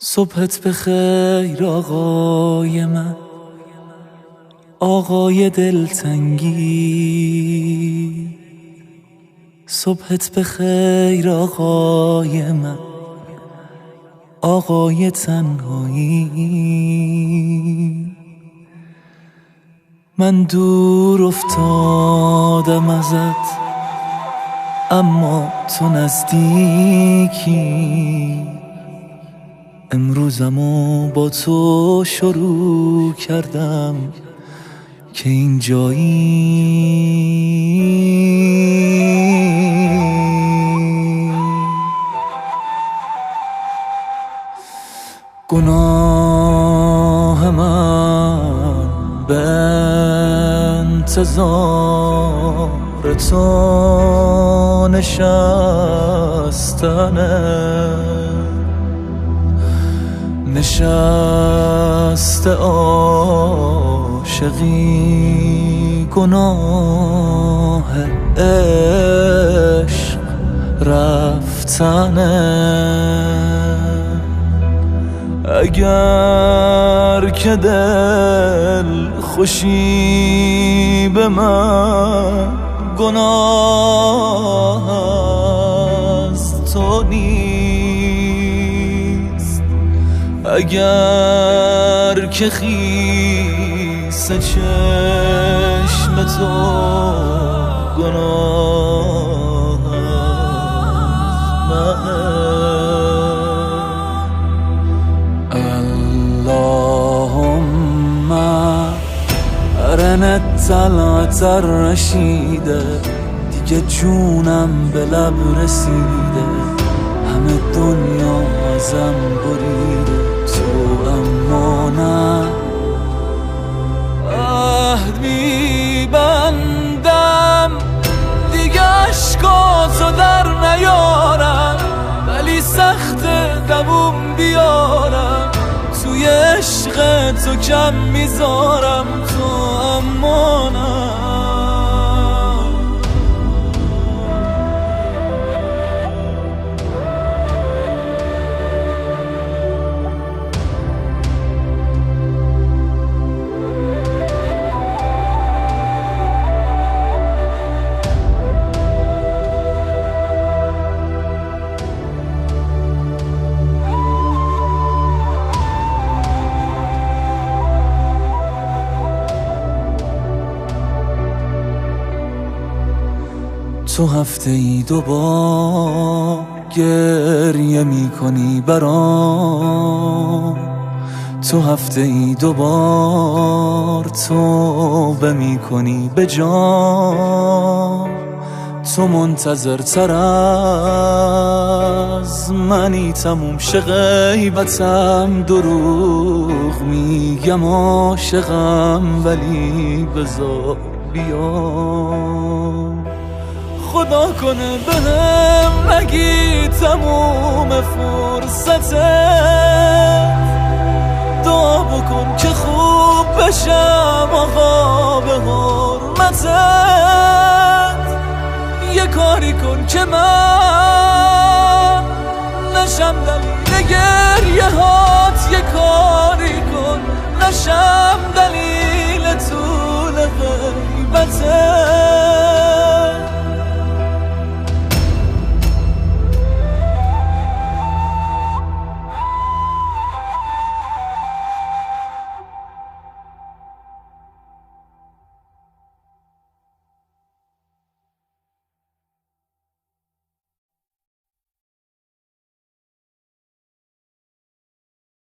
صبحت بخیر آقای من، آقای دلتنگی. صبحت بخیر آقای من، آقای تنهایی. من دور افتادم ازت اما تو نزدیکی. امروزمو با تو شروع کردم که اینجایی. گناه من به انتظار تو نشست عاشقی. گناه عشق رفتنه. اگر که دل خوشی به من گناه از تو نیست. اگر که خیس چشم تو گناه از منه. اللهم ارنا طلعت الرشیده. دیگه جونم به لب رسیده، همه دنیا ازم بریده، تو اما نه. عهد میبندم دیگه عشقاتو در نیارم، ولی سخت دووم بیارم، توی عشق تو کم میذارم، تو اما نه. تو هفته ای 2 بار گریه می کنی برام، تو هفته ای 2 بار توبه می کنی به جان. تو منتظر تر از منی، تموم شه غیبتم، دروغ میگم عاشقم، ولی بذار بیام. خدا کنه بهم نگی تموم فرصته، دعا بکن که خوب بشم آقا به حرمتت. یه کاری کن که من نشم دلیل گریه هات، یه کاری کن نشم دلیل طول غیبتت.